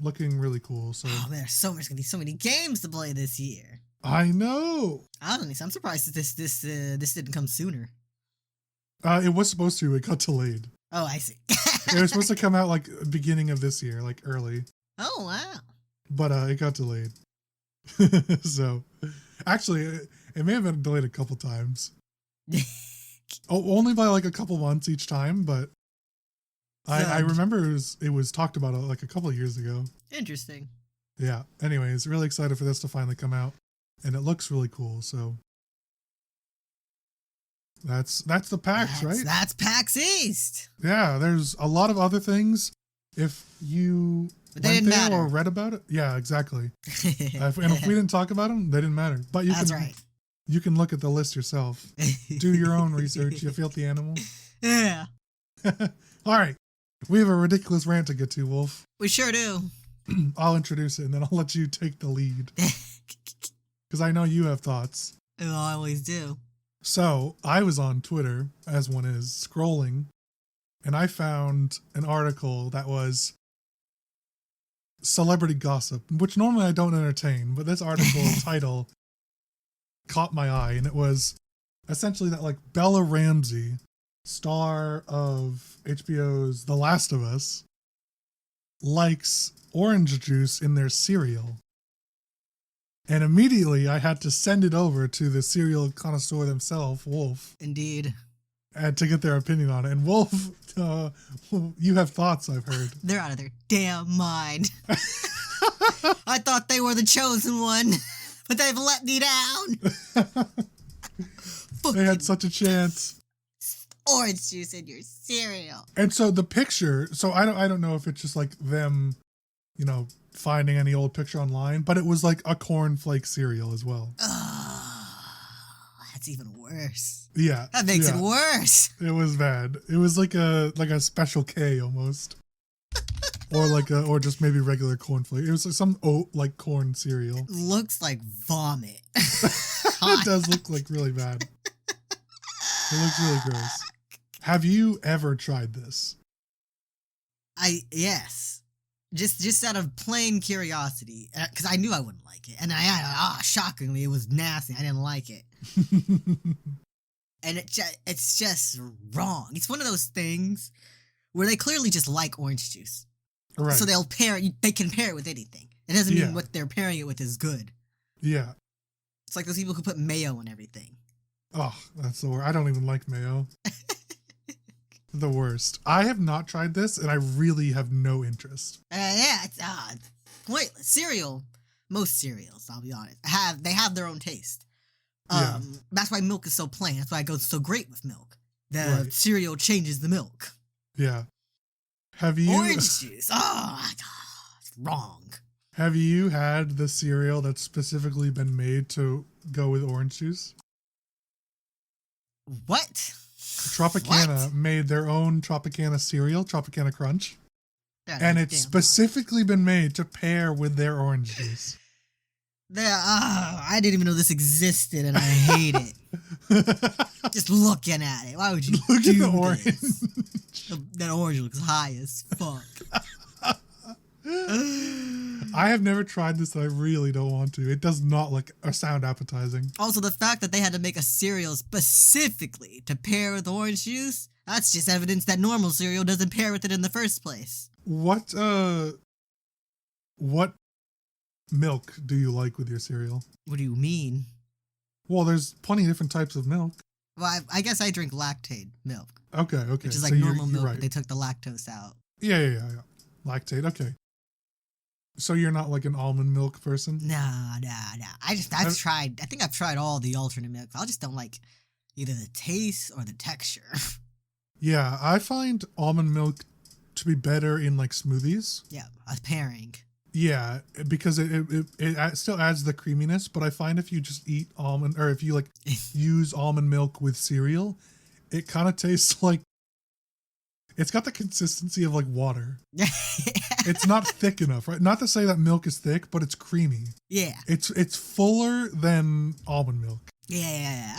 [SPEAKER 1] looking really cool. So.
[SPEAKER 2] Oh, man, there's going to be so many games to play this year.
[SPEAKER 1] I know.
[SPEAKER 2] Honestly, I'm surprised that this didn't come sooner.
[SPEAKER 1] It was supposed to. It got delayed.
[SPEAKER 2] Oh, I see.
[SPEAKER 1] It was supposed to come out beginning of this year, early.
[SPEAKER 2] Oh, wow.
[SPEAKER 1] But it got delayed. So, actually, it may have been delayed a couple times. Only by a couple months each time, but I remember it was talked about a couple of years ago.
[SPEAKER 2] Interesting.
[SPEAKER 1] Yeah. Anyways, really excited for this to finally come out, and it looks really cool. So that's the PAX, right?
[SPEAKER 2] That's Pax East.
[SPEAKER 1] Yeah. There's a lot of other things. If you went there or read about it, yeah, exactly. And if we didn't talk about them, they didn't matter. But
[SPEAKER 2] that's right.
[SPEAKER 1] You can look at the list yourself. Do your own research, you filthy animal.
[SPEAKER 2] Yeah.
[SPEAKER 1] All right. We have a ridiculous rant to get to, Wolf.
[SPEAKER 2] We sure do.
[SPEAKER 1] I'll introduce it and then I'll let you take the lead. Because I know you have thoughts.
[SPEAKER 2] Oh, I always do.
[SPEAKER 1] So I was on Twitter, as one is, scrolling, and I found an article that was celebrity gossip, which normally I don't entertain, but this article title caught my eye, and it was essentially that like Bella Ramsey, star of HBO's The Last of Us, likes orange juice in their cereal. And immediately I had to send it over to the cereal connoisseur themselves, Wolf.
[SPEAKER 2] Indeed.
[SPEAKER 1] And to get their opinion on it. And Wolf, you have thoughts, I've heard.
[SPEAKER 2] They're out of their damn mind. I thought they were the chosen one, but they've let me down.
[SPEAKER 1] They had such a chance.
[SPEAKER 2] Orange juice in your cereal.
[SPEAKER 1] And so the picture, so I don't know if it's just like them, you know, finding any old picture online, but it was like a cornflake cereal as well.
[SPEAKER 2] Oh, that's even worse.
[SPEAKER 1] Yeah.
[SPEAKER 2] That makes it worse.
[SPEAKER 1] It was bad. It was like a special K almost. or just maybe regular cornflake. It was like some oat like corn cereal.
[SPEAKER 2] It looks like vomit.
[SPEAKER 1] It does look like really bad. It looks really gross. Have you ever tried this?
[SPEAKER 2] Yes. Just out of plain curiosity, because I knew I wouldn't like it, and shockingly, it was nasty. I didn't like it, and it's just wrong. It's one of those things where they clearly just like orange juice,
[SPEAKER 1] Right.
[SPEAKER 2] so they can pair it with anything. It doesn't mean what they're pairing it with is good.
[SPEAKER 1] Yeah.
[SPEAKER 2] It's like those people who put mayo on everything.
[SPEAKER 1] Oh, that's the worst. I don't even like mayo. The worst. I have not tried this, and I really have no interest.
[SPEAKER 2] It's pointless. Cereal, most cereals, I'll be honest, they have their own taste. That's why milk is so plain. That's why it goes so great with milk. The cereal changes the milk.
[SPEAKER 1] Yeah. Have you
[SPEAKER 2] orange juice? Oh my god, it's wrong.
[SPEAKER 1] Have you had the cereal that's specifically been made to go with orange juice?
[SPEAKER 2] What?
[SPEAKER 1] Tropicana made their own Tropicana cereal, Tropicana Crunch. And it's specifically been made to pair with their orange juice.
[SPEAKER 2] I didn't even know this existed, and I hate it. Just looking at it. Why would you
[SPEAKER 1] look
[SPEAKER 2] do
[SPEAKER 1] at the orange?
[SPEAKER 2] That orange looks high as fuck.
[SPEAKER 1] I have never tried this, and I really don't want to. It does not look or sound appetizing.
[SPEAKER 2] Also, the fact that they had to make a cereal specifically to pair with orange juice, that's just evidence that normal cereal doesn't pair with it in the first place.
[SPEAKER 1] What milk do you like with your cereal?
[SPEAKER 2] What do you mean?
[SPEAKER 1] Well, there's plenty of different types of milk.
[SPEAKER 2] Well, I guess I drink lactate milk.
[SPEAKER 1] Okay.
[SPEAKER 2] Which is like
[SPEAKER 1] so
[SPEAKER 2] normal milk,
[SPEAKER 1] right.
[SPEAKER 2] but they took the lactose out.
[SPEAKER 1] Yeah. Lactate, okay. So you're not like an almond milk person?
[SPEAKER 2] Nah. I think I've tried all the alternate milks. I just don't like either the taste or the texture.
[SPEAKER 1] Yeah, I find almond milk to be better in like smoothies.
[SPEAKER 2] Yeah, a pairing.
[SPEAKER 1] Yeah, because it still adds the creaminess, but I find if you just eat almond, or if you like use almond milk with cereal, it kind of tastes like, it's got the consistency of like water. It's not thick enough, right? Not to say that milk is thick, but it's creamy.
[SPEAKER 2] Yeah.
[SPEAKER 1] It's fuller than almond milk.
[SPEAKER 2] Yeah.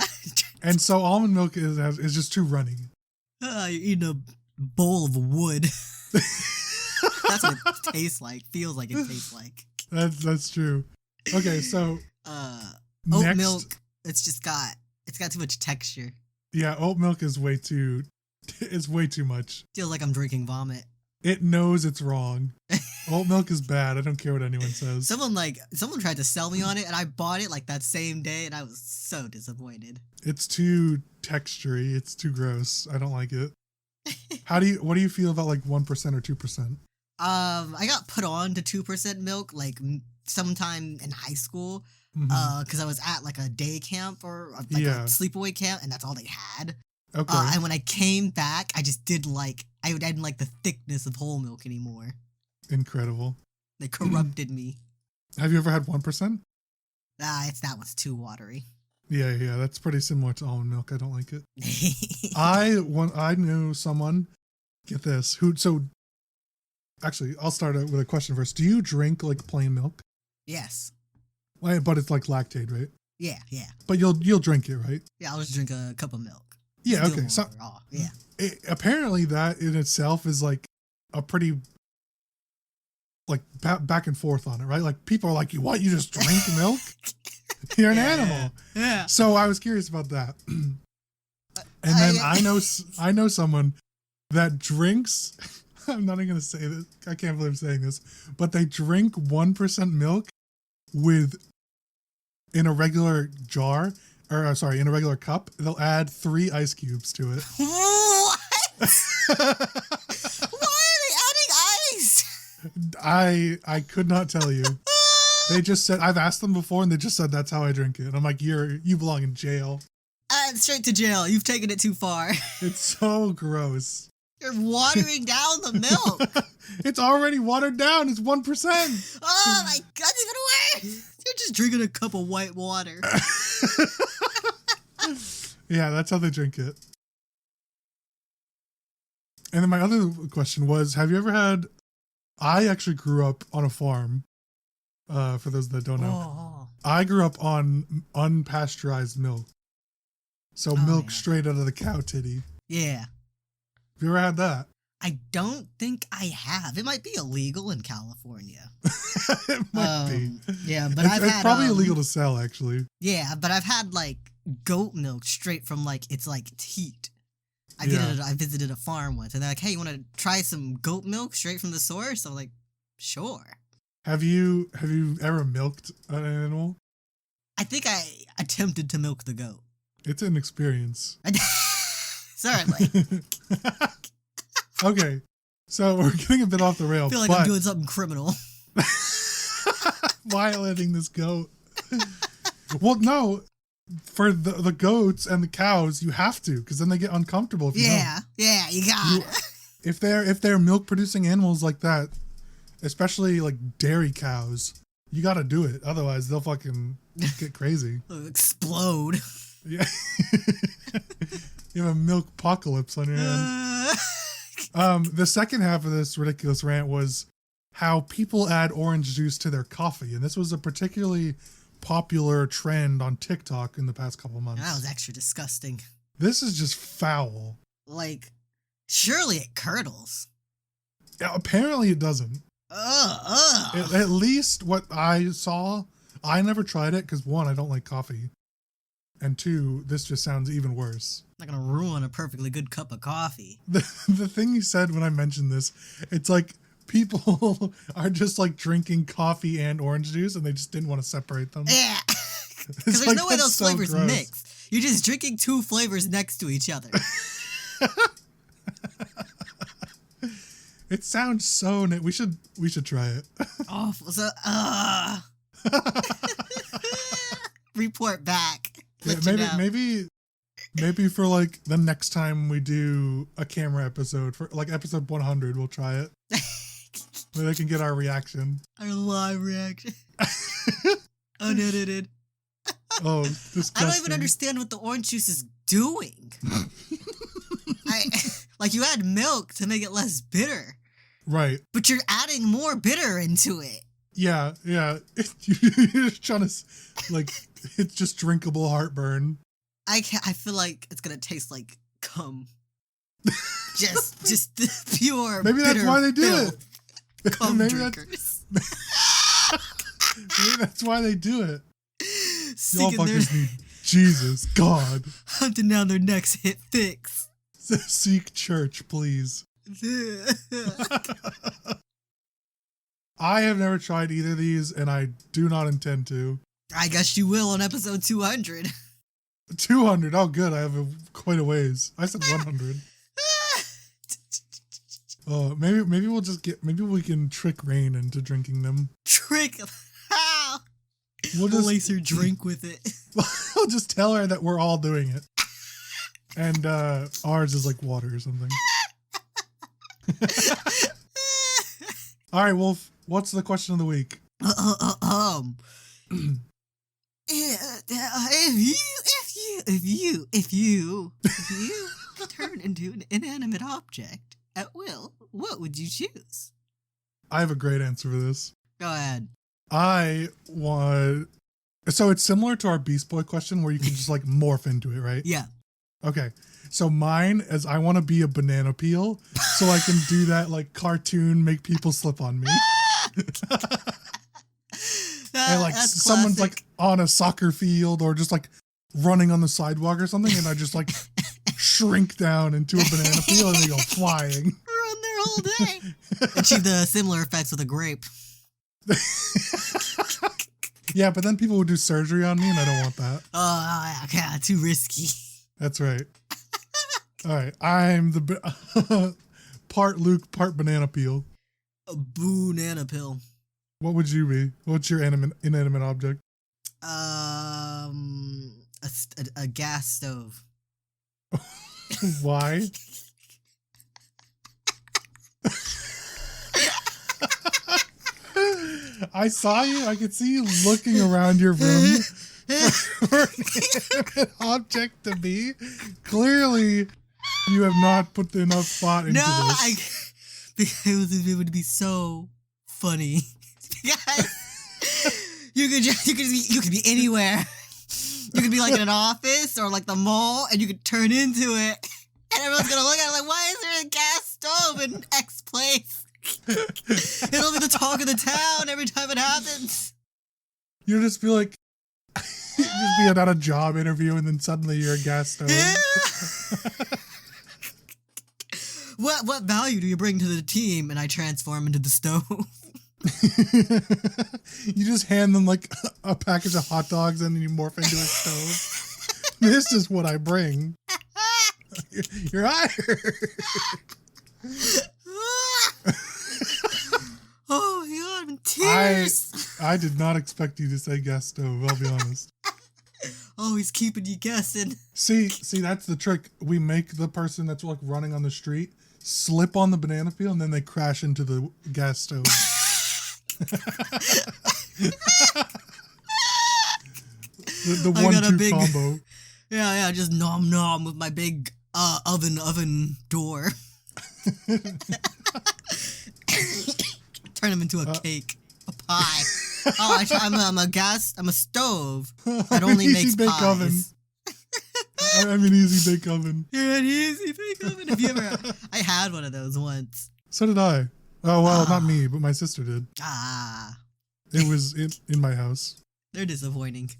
[SPEAKER 1] And so almond milk is just too runny.
[SPEAKER 2] You're eating a bowl of wood. That's what it tastes like. Feels like it tastes like.
[SPEAKER 1] That's true. Okay, so
[SPEAKER 2] oat milk. It's got too much texture.
[SPEAKER 1] Yeah, oat milk is way too much.
[SPEAKER 2] Feels like I'm drinking vomit.
[SPEAKER 1] It knows it's wrong. Oat milk is bad. I don't care what anyone says.
[SPEAKER 2] Someone tried to sell me on it, and I bought it like that same day, and I was so disappointed.
[SPEAKER 1] It's too textury. It's too gross. I don't like it. What do you feel about like 1% or 2%?
[SPEAKER 2] I got put on to 2% milk like sometime in high school, because I was at like a day camp or like a sleepaway camp, and that's all they had.
[SPEAKER 1] Okay.
[SPEAKER 2] And when I came back, I didn't like the thickness of whole milk anymore.
[SPEAKER 1] Incredible.
[SPEAKER 2] They corrupted me.
[SPEAKER 1] Have you ever had 1%?
[SPEAKER 2] That one's too watery.
[SPEAKER 1] Yeah, that's pretty similar to almond milk. I don't like it. I knew someone, get this, actually, I'll start out with a question first. Do you drink like plain milk?
[SPEAKER 2] Yes.
[SPEAKER 1] But it's like lactate, right?
[SPEAKER 2] Yeah.
[SPEAKER 1] But you'll drink it, right?
[SPEAKER 2] Yeah, I'll just drink a cup of milk.
[SPEAKER 1] Yeah, okay. So
[SPEAKER 2] yeah.
[SPEAKER 1] Apparently that in itself is like a pretty like back and forth on it, right? Like people are like, "What? You just drink milk? You're an animal."
[SPEAKER 2] Yeah.
[SPEAKER 1] So I was curious about that. And then I know someone that drinks. I'm not even gonna say this. I can't believe I'm saying this, but they drink 1% milk in a regular jar, or sorry, in a regular cup. They'll add 3 ice cubes to it.
[SPEAKER 2] What? Why are they adding ice?
[SPEAKER 1] I could not tell you. They just said, I've asked them before, and they just said that's how I drink it. And I'm like, you belong in jail.
[SPEAKER 2] Straight to jail. You've taken it too far.
[SPEAKER 1] It's so gross.
[SPEAKER 2] You're watering down the milk.
[SPEAKER 1] It's already watered down. It's 1%.
[SPEAKER 2] Oh my God, it's even worse. You're just drinking a cup of white water.
[SPEAKER 1] Yeah, that's how they drink it. And then my other question was, have you ever had... I actually grew up on a farm, for those that don't know.
[SPEAKER 2] Oh.
[SPEAKER 1] I grew up on unpasteurized milk. So milk straight out of the cow titty.
[SPEAKER 2] Yeah.
[SPEAKER 1] Have you ever had that?
[SPEAKER 2] I don't think I have. It might be illegal in California.
[SPEAKER 1] It might be.
[SPEAKER 2] Yeah, but
[SPEAKER 1] it's probably illegal to sell, actually.
[SPEAKER 2] Yeah, but I've had like goat milk straight from like it's heat. I visited a farm once, and they're like, "Hey, you want to try some goat milk straight from the source?" I'm like, "Sure." Have
[SPEAKER 1] you ever milked an animal?
[SPEAKER 2] I think I attempted to milk the goat.
[SPEAKER 1] It's an experience.
[SPEAKER 2] Certainly.
[SPEAKER 1] Okay, so we're getting a bit off the rail.
[SPEAKER 2] I feel like I'm doing something criminal.
[SPEAKER 1] Violating this goat. Well, no, for the goats and the cows, you have to, because then they get uncomfortable. If you don't.
[SPEAKER 2] Yeah, you got it.
[SPEAKER 1] If they're milk producing animals like that, especially like dairy cows, you got to do it. Otherwise, they'll fucking get crazy.
[SPEAKER 2] They'll explode.
[SPEAKER 1] Yeah. You have a milk apocalypse on your hands. The second half of this ridiculous rant was how people add orange juice to their coffee. And this was a particularly popular trend on TikTok in the past couple months.
[SPEAKER 2] That was extra disgusting.
[SPEAKER 1] This is just foul.
[SPEAKER 2] Like, surely it curdles.
[SPEAKER 1] Yeah, apparently it doesn't. At least what I saw, I never tried it because 1, I don't like coffee. And 2, this just sounds even worse.
[SPEAKER 2] Not gonna ruin a perfectly good cup of coffee.
[SPEAKER 1] The thing you said when I mentioned this, it's like people are just like drinking coffee and orange juice and they just didn't want to separate them.
[SPEAKER 2] Yeah. Because there's no way those flavors mix. You're just drinking 2 flavors next to each other.
[SPEAKER 1] It sounds so we should try it.
[SPEAKER 2] Awful. So, report back.
[SPEAKER 1] Yeah, maybe for like the next time we do a camera episode, for like episode 100, we'll try it. Maybe they can get our reaction.
[SPEAKER 2] Our live reaction. Unedited.
[SPEAKER 1] Oh, disgusting.
[SPEAKER 2] I don't even understand what the orange juice is doing. Like you add milk to make it less bitter.
[SPEAKER 1] Right.
[SPEAKER 2] But you're adding more bitter into it.
[SPEAKER 1] Yeah. You're just trying to, like, it's just drinkable heartburn.
[SPEAKER 2] I feel like it's gonna taste like cum. just the pure.
[SPEAKER 1] Maybe that's why they do it.
[SPEAKER 2] Cum drinkers.
[SPEAKER 1] Maybe that's why they do it. Y'all
[SPEAKER 2] Sticking
[SPEAKER 1] fuckers need Jesus, God.
[SPEAKER 2] Hunting down their next hit fix.
[SPEAKER 1] Seek church, please. I have never tried either of these, and I do not intend to.
[SPEAKER 2] I guess you will on episode 200.
[SPEAKER 1] 200? Oh, good. I have quite a ways. I said 100. Oh, maybe we'll just maybe we can trick Rain into drinking them.
[SPEAKER 2] Trick? How?
[SPEAKER 1] We'll just
[SPEAKER 2] lace her drink with it.
[SPEAKER 1] We'll just tell her that we're all doing it. And ours is like water or something. All right, Wolf, what's the question of the week?
[SPEAKER 2] If you turn into an inanimate object at will, what would you choose?
[SPEAKER 1] I have a great answer for this.
[SPEAKER 2] Go ahead.
[SPEAKER 1] So it's similar to our Beast Boy question where you can just like morph into it, right?
[SPEAKER 2] Yeah.
[SPEAKER 1] Okay. So mine is I want to be a banana peel so I can do that like cartoon make people slip on me. And like
[SPEAKER 2] That's
[SPEAKER 1] someone's
[SPEAKER 2] classic.
[SPEAKER 1] like on a soccer field or just like running on the sidewalk or something, and I just like shrink down into a banana peel and they go flying.
[SPEAKER 2] Run their whole day. Achieve the similar effects with a grape.
[SPEAKER 1] Yeah, but then people would do surgery on me, and I don't want that.
[SPEAKER 2] Oh, yeah, too risky.
[SPEAKER 1] That's right. All right, I'm the part Luke, part banana peel.
[SPEAKER 2] A banana pill.
[SPEAKER 1] What would you be? What's your inanimate object?
[SPEAKER 2] A gas stove.
[SPEAKER 1] Why? I saw you. I could see you looking around your room for an inanimate object to be. Clearly, you have not put enough thought into this.
[SPEAKER 2] Because it would be so funny. Because you could be anywhere. You could be like in an office or like the mall, and you could turn into it, and everyone's gonna look at it like, why is there a gas stove in X place? It'll be the talk of the town every time it happens.
[SPEAKER 1] You'll just be like, you just be at a job interview, and then suddenly you're a gas stove.
[SPEAKER 2] What value do you bring to the team? And I transform into the stove.
[SPEAKER 1] You just hand them like a package of hot dogs, and then you morph into a stove. This is what I bring. You're hired.
[SPEAKER 2] Oh my god, I'm in tears.
[SPEAKER 1] I did not expect you to say gas stove, I'll be honest.
[SPEAKER 2] Oh, he's keeping you guessing.
[SPEAKER 1] See, that's the trick. We make the person that's like running on the street slip on the banana peel, and then they crash into the gas stove. the 1-2 combo.
[SPEAKER 2] Yeah, just nom nom with my big oven door. Turn him into a cake, a pie. Oh, I'm a stove that only makes pies.
[SPEAKER 1] Oven. I'm an easy bake oven.
[SPEAKER 2] You're an easy bake oven. Have you ever? I had one of those once.
[SPEAKER 1] So did I. Oh well, not me, but my sister did.
[SPEAKER 2] Ah.
[SPEAKER 1] It was in my house.
[SPEAKER 2] They're disappointing.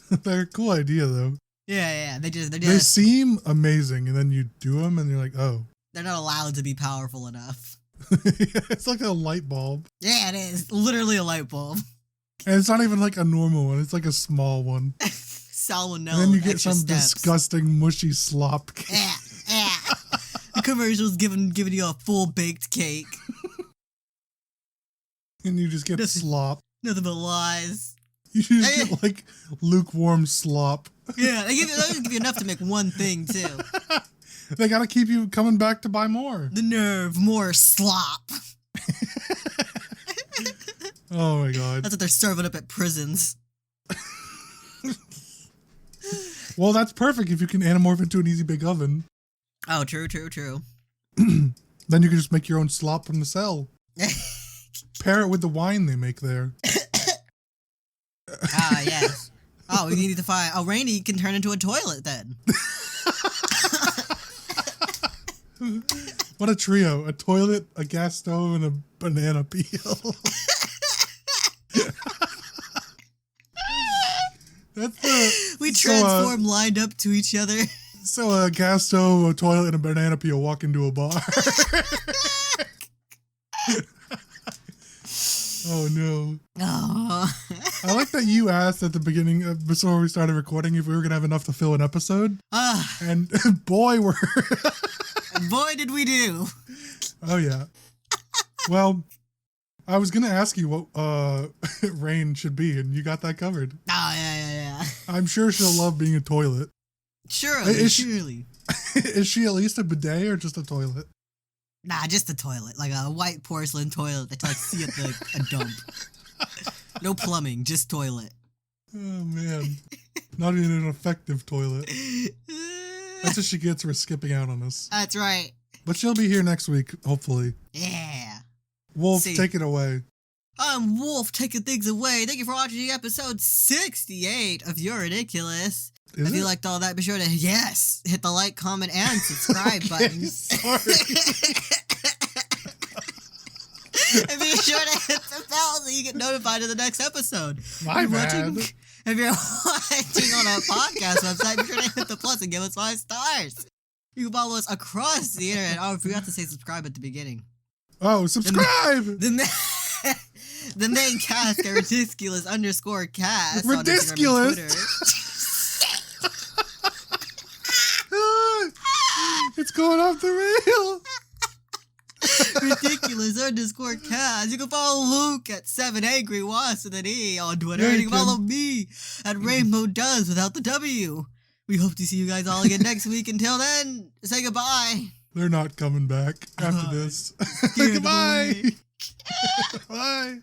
[SPEAKER 1] They're a cool idea though.
[SPEAKER 2] Yeah. They
[SPEAKER 1] seem amazing, and then you do them, and you're like, oh.
[SPEAKER 2] They're not allowed to be powerful enough.
[SPEAKER 1] It's like a light bulb.
[SPEAKER 2] Yeah, it is. Literally a light bulb.
[SPEAKER 1] And it's not even like a normal one. It's like a small one.
[SPEAKER 2] Salmonella.
[SPEAKER 1] And then you get some
[SPEAKER 2] steps.
[SPEAKER 1] disgusting, mushy slop cake.
[SPEAKER 2] Yeah. The commercial's giving you a full baked cake.
[SPEAKER 1] And you just get slop.
[SPEAKER 2] Nothing but lies.
[SPEAKER 1] You just get like lukewarm slop.
[SPEAKER 2] Yeah, they give you enough to make one thing too.
[SPEAKER 1] They gotta keep you coming back to buy more.
[SPEAKER 2] The nerve, more slop.
[SPEAKER 1] Oh my god.
[SPEAKER 2] That's what they're serving up at prisons.
[SPEAKER 1] Well, that's perfect if you can anamorph into an easy bake oven.
[SPEAKER 2] Oh, true.
[SPEAKER 1] Then you can just make your own slop from the cell. Pair it with the wine they make there.
[SPEAKER 2] Yes. Oh, we need to find... Oh, Rainy can turn into a toilet then.
[SPEAKER 1] What a trio. A toilet, a gas stove, and a banana peel.
[SPEAKER 2] We transform lined up to each other.
[SPEAKER 1] So a gas stove, a toilet, and a banana peel walk into a bar. Oh no.
[SPEAKER 2] Oh.
[SPEAKER 1] I like that you asked at the beginning, before we started recording, if we were going to have enough to fill an episode. And boy,
[SPEAKER 2] boy, did we do.
[SPEAKER 1] Oh yeah. Well, I was going to ask you what Rain should be, and you got that covered.
[SPEAKER 2] Oh, yeah.
[SPEAKER 1] I'm sure she'll love being a toilet.
[SPEAKER 2] Surely.
[SPEAKER 1] Is she at least a bidet or just a toilet?
[SPEAKER 2] Nah, just a toilet. Like a white porcelain toilet that you like see at a dump. No plumbing, just toilet.
[SPEAKER 1] Oh, man. Not even an effective toilet. That's what she gets for skipping out on us.
[SPEAKER 2] That's right.
[SPEAKER 1] But she'll be here next week, hopefully.
[SPEAKER 2] Yeah.
[SPEAKER 1] Wolf, take it away.
[SPEAKER 2] I'm Wolf, taking things away. Thank you for watching episode 68 of You're Ridiculous. If you liked all that, be sure to, hit the like, comment, and subscribe button.
[SPEAKER 1] Sorry.
[SPEAKER 2] And be sure to hit the bell so you get notified of the next episode.
[SPEAKER 1] My bad.
[SPEAKER 2] If you're watching on our podcast website, be sure to hit the plus and give us 5 stars. You can follow us across the internet. Oh, I forgot to say subscribe at the beginning.
[SPEAKER 1] Oh, subscribe!
[SPEAKER 2] The main cast at ridiculous_cast on Instagram and
[SPEAKER 1] Ridiculous.
[SPEAKER 2] Twitter.
[SPEAKER 1] It's going off the rail.
[SPEAKER 2] Ridiculous_cast. You can follow Luke at 7angrywas with an E on Twitter.
[SPEAKER 1] Yeah,
[SPEAKER 2] And
[SPEAKER 1] you
[SPEAKER 2] you can follow me at Rainbow Does without the W. We hope to see you guys all again next week. Until then, say goodbye.
[SPEAKER 1] They're not coming back after this. Goodbye. Bye.